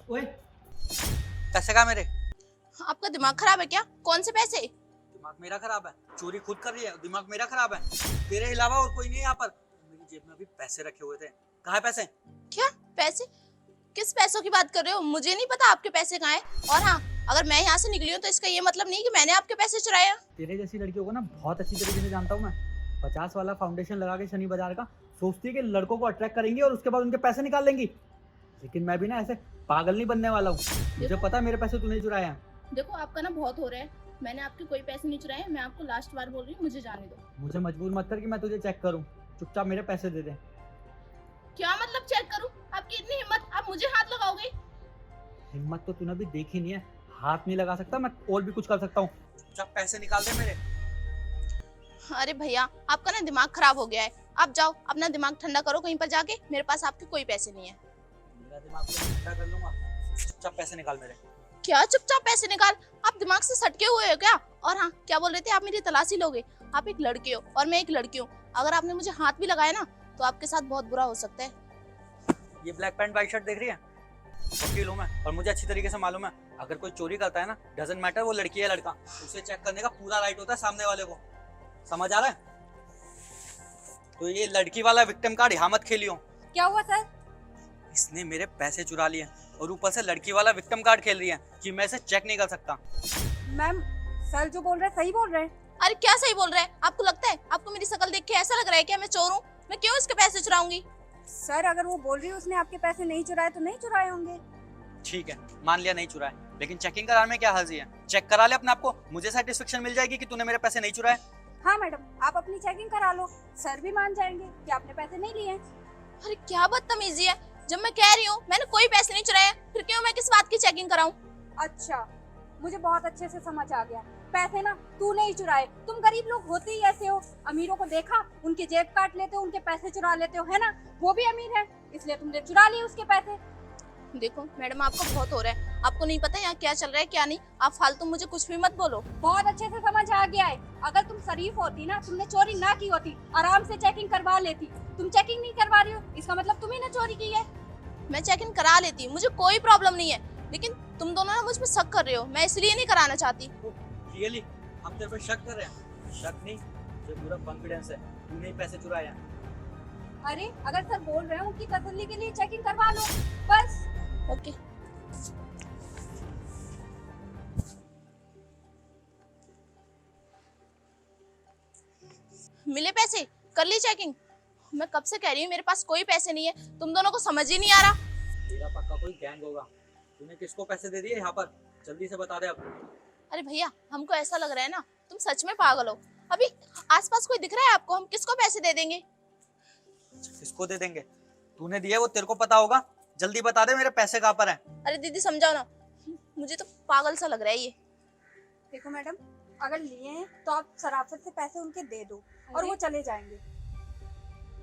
ओए, पैसे कहाँ मेरे? आपका दिमाग खराब है क्या? कौन से पैसे? दिमाग मेरा खराब है। चोरी खुद कर रही है, दिमाग मेरा खराब है। तेरे अलावा और कोई नहीं है यहाँ पर। मेरी जेब में अभी पैसे रखे हुए थे। कहाँ है पैसे? क्या पैसे? किस पैसों की बात कर रहे हो? मुझे नहीं पता आपके पैसे कहाँ हैं। और हाँ, अगर मैं यहाँ से निकली हूँ तो इसका ये मतलब नहीं कि मैंने आपके पैसे चुराए हैं। तेरे जैसी लड़कियों को ना बहुत अच्छी तरीके से जानता हूँ मैं। 50 वाला फाउंडेशन लगा के शनि बाजार का सोचती है कि लड़कों को अट्रैक्ट करेंगी और उसके बाद उनके पैसे निकाल लेंगी। लेकिन मैं भी ना ऐसे पागल नहीं बनने वाला हूँ। मुझे पता है मेरे पैसे तूने चुराए हैं। देखो, आपका ना बहुत हो रहा है। मैंने आपके कोई पैसे नहीं चुराए। मैं आपको लास्ट बार बोल रही हूँ, मुझे जाने दो। मुझे मजबूर मत कर कि मैं तुझे चेक करूँ। चुपचाप मेरे पैसे दे दे। क्या मतलब चेक करूँ? आपकी इतनी हिम्मत, आप मुझे हाथ लगाओगे? हिम्मत तो तूने भी देखी नहीं है। हाथ नहीं लगा सकता, मैं और भी कुछ कर सकता हूँ। चुपचाप पैसे निकाल दे मेरे। अरे भैया, आपका ना दिमाग खराब हो गया है। आप जाओ, अपना दिमाग ठंडा करो कहीं पर जाके। मेरे पास आपके कोई पैसे नहीं है। मेरा दिमाग तो मैं ठंडा कर लूंगा। चुपचाप पैसे निकाल मेरे। क्या चुपचाप पैसे निकाल? आप दिमाग से सटके हुए हो क्या? और हाँ, क्या बोल रहे थे? आप मेरी तलाशी लोगे? आप एक लड़के हो और मैं एक लड़की हूँ। अगर आपने मुझे हाथ भी लगाया ना तो आपके साथ बहुत बुरा हो सकता है। ये ब्लैक पैंट वाइट शर्ट देख रही है? वकील हूँ मैं और मुझे अच्छी तरीके से मालूम है अगर कोई चोरी करता है ना, डजंट मैटर वो लड़की है लड़का, उसे चेक करने का पूरा राइट होता है सामने वाले को। समझ आ रहा है? तो ये लड़की वाला विक्टिम कार्ड यहाँ मत खेलियो। क्या हुआ सर? इसने मेरे पैसे चुरा लिए और ऊपर से लड़की वाला विक्टिम कार्ड खेल रही है कि मैं इसे चेक नहीं कर सकता। मैम, सर जो बोल रहे हैं सही बोल रहे हैं। अरे क्या सही बोल रहा है? आपको लगता है, आपको मेरी शक्ल देख के ऐसा लग रहा है कि मैं चोर हूँ? मैं क्यों इसके पैसे चुराऊंगी? सर अगर वो बोल रही है उसने आपके पैसे नहीं चुराए तो नहीं चुराए होंगे। ठीक है, मान लिया नहीं चुराए, लेकिन चेकिंग कराने में क्या हर्जी है? चेक करा ले अपने आप को, मुझे सेटिस्फेक्शन मिल जाएगी कि तूने मेरे पैसे नहीं चुराए। हाँ मैडम, आप अपनी चेकिंग करा लो, सर भी मान जाएंगे कि आपने पैसे नहीं लिए हैं। अरे क्या बदतमीजी है! जब मैं कह रही हूँ मैंने कोई पैसे नहीं चुराए, फिर क्यों मैं किस बात की चेकिंग कराऊं? अच्छा, मुझे बहुत अच्छे से समझ आ गया। पैसे ना तूने ही चुराए। तुम गरीब लोग होते ही ऐसे हो। अमीरों को देखा, उनके जेब काट लेते हो, उनके पैसे चुरा लेते हो, है ना? वो भी अमीर है, इसलिए तुमने चुरा लिए उसके पैसे। देखो मैडम, आपको बहुत हो रहा है। आपको नहीं पता यहाँ क्या चल रहा है क्या नहीं। आप फालतू मुझे कुछ भी मत बोलो। बहुत अच्छे से समझ आ गया है। अगर तुम शरीफ होती ना, तुमने चोरी ना की होती, आराम से चेकिंग करवा लेती। तुम चेकिंग नहीं करवा रही हो, इसका मतलब तुम ही ने चोरी की है। मैं चेकिंग करा लेती, मुझे कोई प्रॉब्लम नहीं है, लेकिन तुम दोनों ना मुझ पर शक कर रहे हो। मैं इसलिए नहीं कराना चाहती। रियली हम तेरे पे शक कर रहे हैं? शक नहीं, मुझे पूरा कॉन्फिडेंस है तूने ही पैसे चुराए हैं। अरे अगर सर बोल रहे हैं उनकी तसल्ली के लिए चेकिंग करवा लो बस। ओके। मिले पैसे? कर ली चेकिंग? मैं कब से कह रही हूँ मेरे पास कोई पैसे नहीं है, तुम दोनों को समझ ही नहीं आ रहा। तेरा पक्का कोई गैंग होगा। तूने किसको पैसे दे दिए यहाँ पर? जल्दी से बता दे अब। अरे भैया, हमको ऐसा लग रहा है ना तुम सच में पागल हो। अभी आसपास कोई दिख रहा है आपको? हम किसको पैसे दे देंगे? किसको दे देंगे? तूने दिए वो तेरे को पता होगा। जल्दी बता दे मेरे पैसे कहाँ पर हैं। अरे दीदी समझाओ ना, मुझे तो पागल सा लग रहा है ये। देखो मैडम, अगर लिए हैं तो आप सराफत से पैसे उनके दे दो और वो चले जाएंगे।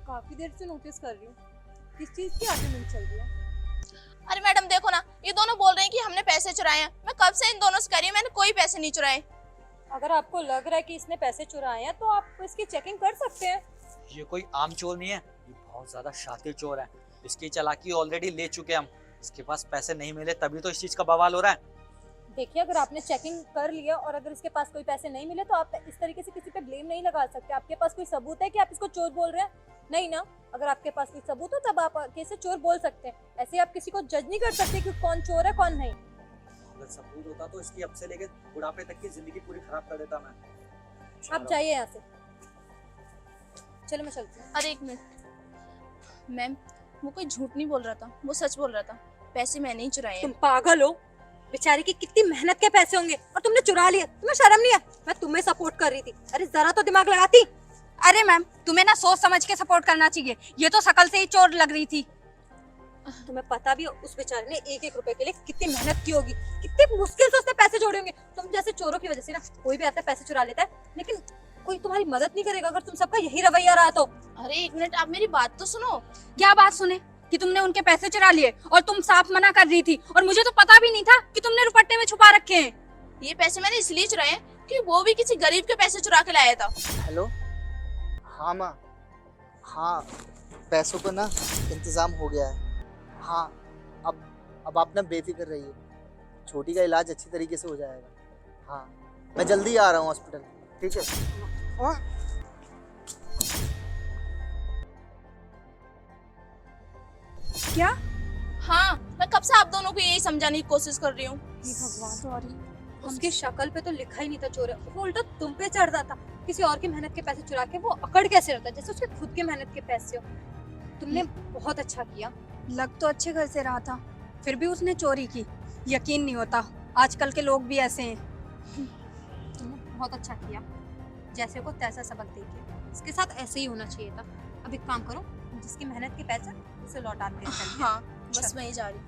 काफी देर से नोटिस कर रही हूँ, किस चीज की आर्गुमेंट चल रही है? अरे मैडम देखो ना, ये दोनों बोल रहे हैं कि हमने पैसे चुराए हैं। मैं कब से इन दोनों से कह रही हूँ मैंने कोई पैसे नहीं चुराए। अगर आपको लग रहा है कि इसने पैसे चुराए हैं तो आप इसकी चेकिंग कर सकते हैं। ये कोई आम चोर नहीं है, ये बहुत ज्यादा शातिर चोर है। इसकी चालाकी ऑलरेडी ले चुके हम। इसके पास पैसे नहीं मिले तभी तो इस चीज का बवाल हो रहा है। देखिए, अगर आपने चेकिंग कर लिया और अगर इसके पास कोई पैसे नहीं मिले तो आप इस तरीके से किसी पे ब्लेम नहीं लगा सकते। आपके पास कोई सबूत है कि आप इसको चोर बोल रहे हैं? नहीं ना। अगर आपके पास कोई सबूत हो तब आप कैसे चोर बोल सकते हैं। ऐसे आप किसी को जज नहीं कर सकते कि कौन चोर है कौन नहीं। अगर सबूत होता तो इसकी अब से लेकर बुढ़ापे तक की जिंदगी पूरी खराब कर देता मैं। आप जाइए यहाँ से। चलो मैं चलती हूँ। अरे एक मिनट मैम, वो कोई झूठ नहीं बोल रहा था, वो सच बोल रहा था। पैसे मैंने ही चुराए तुम हैं। पागल हो? बेचारी की कितनी मेहनत के पैसे होंगे और तुमने चुरा लिए। तुम्हें शर्म नहीं है? मैं तुम्हें सपोर्ट कर रही थी। अरे जरा तो दिमाग लगाती। अरे मैम, तुम्हें ना सोच समझ के सपोर्ट करना चाहिए। ये तो शकल से ही चोर लग रही थी। तुम्हें पता भी है उस बेचारे ने एक एक रुपए के लिए कितनी मेहनत की होगी, कितनी मुश्किल से उसने पैसे जोड़े होंगे। तुम जैसे चोरों की वजह से ना कोई भी आता है पैसे चुरा लेता है, लेकिन कोई तुम्हारी मदद नहीं करेगा अगर तुम सबका यही रवैया रहा तो। अरे एक मिनट, आप मेरी बात तो सुनो। क्या बात सुने कि तुमने उनके पैसे चुरा लिए और तुम साफ मना कर रही थी और मुझे तो पता भी नहीं था कि तुमने रुपट्टे में छुपा रखे हैं। ये पैसे मैंने इसलिए चुराए हैं कि वो भी किसी गरीब के पैसे चुरा के लाया था। हेलो। हाँ माँ, हाँ पैसों का ना इंतज़ाम हो गया है। हाँ, अब अब आप ना बेफिक्र रहिए, छोटी का इलाज अच्छी तरीके से हो जाएगा। हाँ, मैं जल्दी आ रहा हूँ हॉस्पिटल, ठीक है? हाँ। क्या? हाँ, मैं कब से आप दोनों को यही समझाने की कोशिश कर रही हूँ। हे भगवान, सॉरी। उसकी शक्ल पे तो लिखा ही नहीं था चोर है, वो उल्टा तुम पे चढ़ता था। किसी और की मेहनत के पैसे चुरा के वो अकड़ कैसे रहता, जैसे उसके खुद के मेहनत के पैसे हो। तुमने बहुत अच्छा किया। लग तो अच्छे घर से रहा था, फिर भी उसने चोरी की। यकीन नहीं होता, आजकल के लोग भी ऐसे हैं। तुमने बहुत अच्छा किया, जैसे को तैसा सबक दे के। इसके साथ ऐसे ही होना चाहिए था। अब एक काम करो, जिसकी मेहनत के पैसे उसे लौटा दे। हाँ, बस मैं ही जा रही हूँ।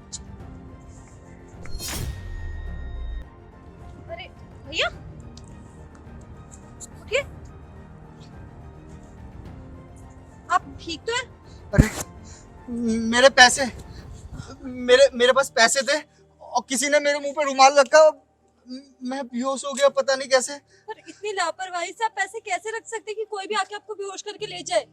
अरे भैया, उठिए। आप ठीक तो हैं? अरे मेरे पैसे, मेरे पास पैसे थे और किसी ने मेरे मुंह पे रुमाल रखा, मैं बेहोश हो गया, पता नहीं कैसे। पर इतनी लापरवाही से आप पैसे कैसे रख सकते कि कोई भी आके आपको बेहोश करके ले जाए?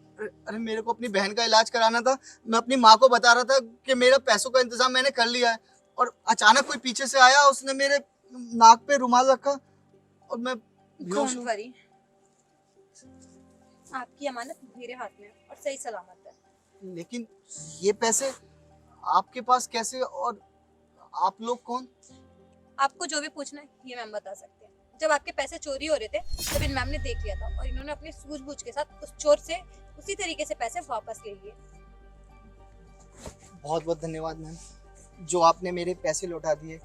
अरे मेरे को अपनी बहन का इलाज कराना था, मैं अपनी माँ को बता रहा था कि मेरा पैसों का इंतजाम मैंने कर लिया है, और अचानक कोई पीछे से आया, उसने मेरे नाक पे रुमाल रखा और मैं बेहोश डोंट हूँ। वरी, आपकी अमानत मेरे हाथ में है और सही सलामत है। लेकिन ये पैसे आपके पास कैसे, और आप लोग कौन? आपको जो भी पूछना है ये मैम बता सकते हैं। जब आपके पैसे चोरी हो रहे थे तब इन मैम ने देख लिया था और इन्होंने अपनी सूझबूझ के साथ उस चोर से उसी तरीके से पैसे वापस ले लिए। बहुत बहुत धन्यवाद मैम, जो आपने मेरे पैसे लौटा दिए,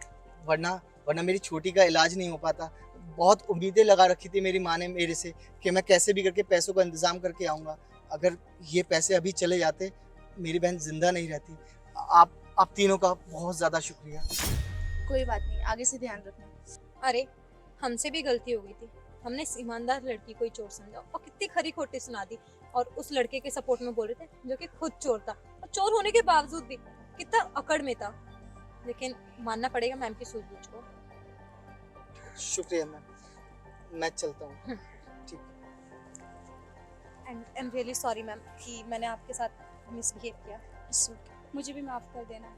वरना मेरी छोटी का इलाज नहीं हो पाता। बहुत उम्मीदें लगा रखी थी मेरी माँ ने मेरे से कि मैं कैसे भी करके पैसों का इंतजाम करके आऊँगा। अगर ये पैसे अभी चले जाते, मेरी बहन जिंदा नहीं रहती। आप तीनों का बहुत ज़्यादा शुक्रिया। कोई बात नहीं, आगे से ध्यान रखना। अरे हमसे भी गलती हो गई थी, हमने इस ईमानदार लड़की को ही चोर समझा और कितनी खरी खोटी सुना दी, और उस लड़के के सपोर्ट में बोल रहे थे जो कि खुद चोर था, और चोर होने के बावजूद भी कितना अकड़ में था। लेकिन मानना पड़ेगा मैम की सूझबूझ को। शुक्रिया मैम, मैं चलता हूँ। ठीक। And I am really sorry ma'am कि मैंने आपके साथ मिसबिहेव किया। मुझे भी माफ कर देना।